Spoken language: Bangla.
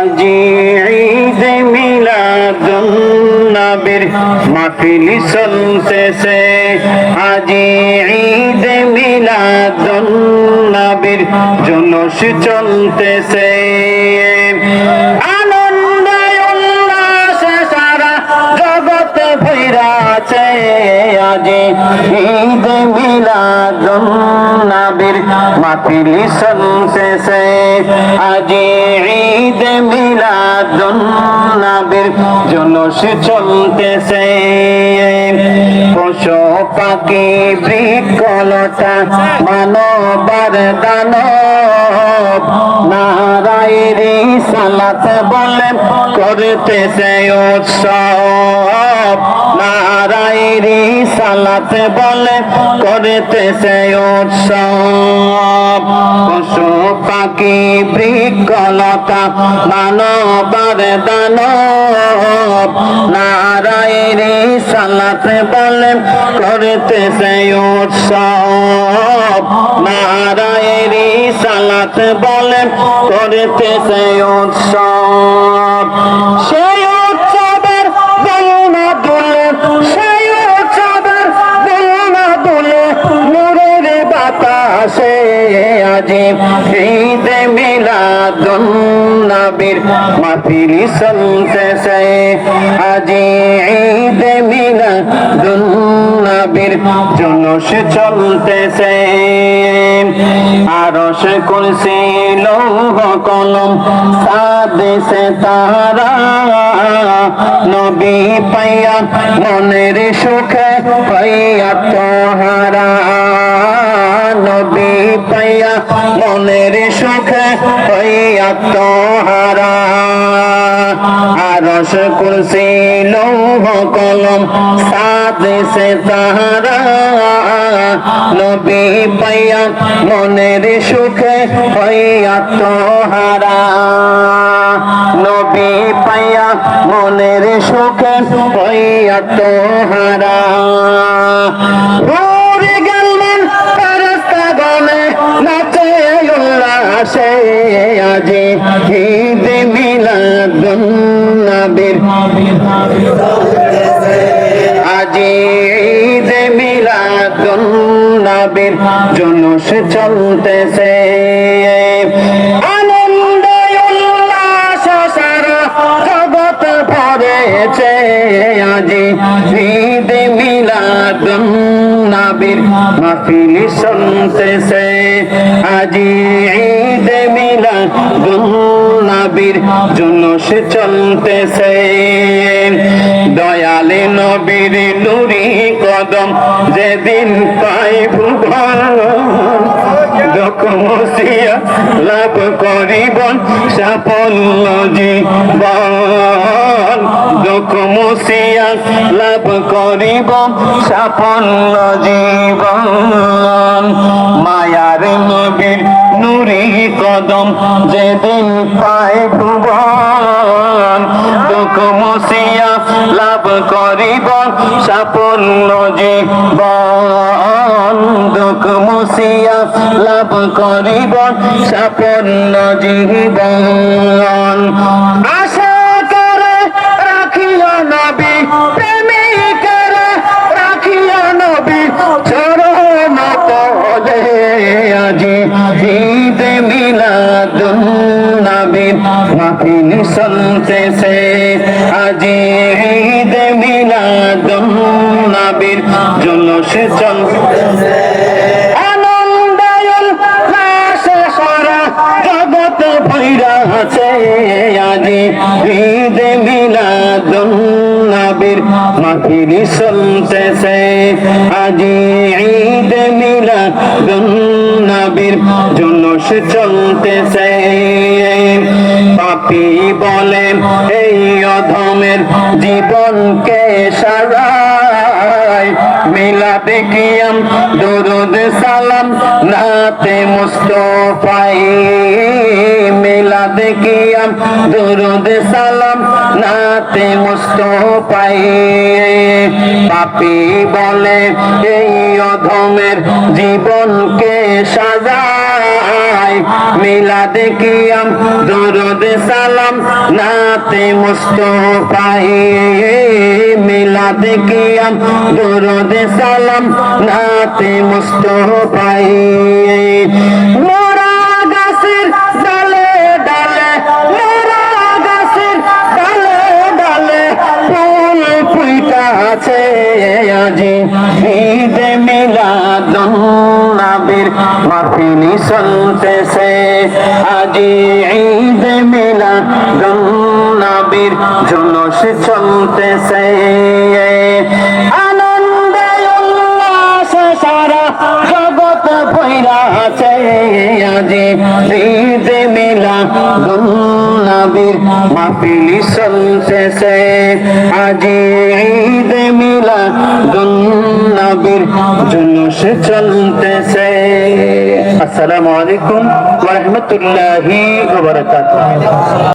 আজি ঈদ মিলাদুন নবীর মাহফিল চলতেছে, আজি ঈদ মিলাদুন নবীর জলস চলতেছে। আনন্দে উল্লাসে সারা জগৎ ভরা আছে, আজি ঈদ মিলাদুন নবীর মাহফিল চলতেছে, আজি ঈদ মিলাদুন নবীর জলস চলতেছে। পশু পাখি বৃক্ষলতা মানবার দানব নারায়ে রিসালাত বলে করতেছে উৎসব, নারায়ে রিসালাত বলে করতেছে উৎসব। পশু পাখি বৃক্ষলতা মানবার দানব নারায়ে রিসালাত বলে করতেছে উৎসব, নারায়ে রিসালাত বলে করতেছে উৎসব। সেই উৎসবের দোলনা দুলে, সেই উৎসবের দোলনা দুলে নূরের বাতাসে, আজি ঈদ মিলাদুন নবীর মাহফিল চলতেছে, আজি ঈদ মিলাদুন নবীর জলস চলতেছে। আরশ কুরসি লৌহ কলম সাদেশে তারা, নবী পাইয়া মনের সুখে হইয়া তোহারা, নবী পাইয়া মনের সুখে হইয়া তোহারা। আরশ কুরসি লৌহ কলম সাদেশে তারা, নবী পাইয়া মনের সুখে হইয়া তোহারা, নবী পাইয়া মনের সুখে হইয়া তোহারা। উড়ে গেলেন ফেরেশতাগণে নাচে উল্লাসে, আজি ঈদ মিলাদুন নবীর, আজি ঈদ মিলাদুন নবীর জলস চলতেছে। আনন্দে উল্লাসে সারা জগৎ ভরেছে, আজি ঈদ মিলাদুন নবীর মাহফিল চলতেছে, আজি ঈদ মিলাদুন নবীর জলস চলতেছে। দয়ালে নবীর নুরি কদম যেদিন পাই ভুবন, দুঃখ মুছিয়া লাভ করিব সাফল্য জীবন, দুঃখ মুছিয়া লাভ করিব সাফল্য জীবন। মায়ার নবীর নুরি কদম যেদিন পাই ভুবন, দুঃখ মুছিয়া লাভ করিব সাফল্য জীবন, দুঃখ মুছিয়া লাভ করিব সাফল্য জীবন। আশা করে রাখিও নবী, প্রেমিকেরা রাখিও নবী চরণ তলে, আজি ঈদ মিলাদুন নবীর মাহফিল চলতেছে, আজি ঈদ মিলাদুন নবীর জলস চলতেছে। আনন্দে উল্লাসে সারা জগৎ ভরা আছে, আজি ঈদ মিলাদুন নবীর মাহফিল চলতেছে, আজি ঈদ মিলাদুন নবীর জলস চলতেছে। পাপী বলে এই অধমের জীবনকে সারায়, মিলাদে কিয়াম দরুদ সালাম নাতে মুস্তফায়, মিলাদে কিয়াম দরুদ সালাম নাতে মুস্তফায়। পাপী বলে এই অধমের জীবনকে সাজায়, পাই মিলাদে কিয়াম দরুদ সালাম নাতে মুস্তফায় মিলাদে কিয়াম দরুদ সালাম নাতে মুস্তফায় মোরা গাছের ডালে ডালে মোরা গাছের ডালে ডালে ফুল ফুইটাছে আজি ঈদে মিলাদুন নবীর মাহফিল চলতেছে আজি ঈদে মিলাদুন নবীর জুলুস চলতেছে আনন্দে উল্লাসে সারা জগৎ ভইরা আছে আজি ঈদে মিলাদুন নবীর মাহফিল চলতেছে আজি ঈদে মিলাদুন নবীর জুলুস চলতেছে আসসালামু আলাইকুম ওয়া রাহমাতুল্লাহি ওয়া বারাকাতুহু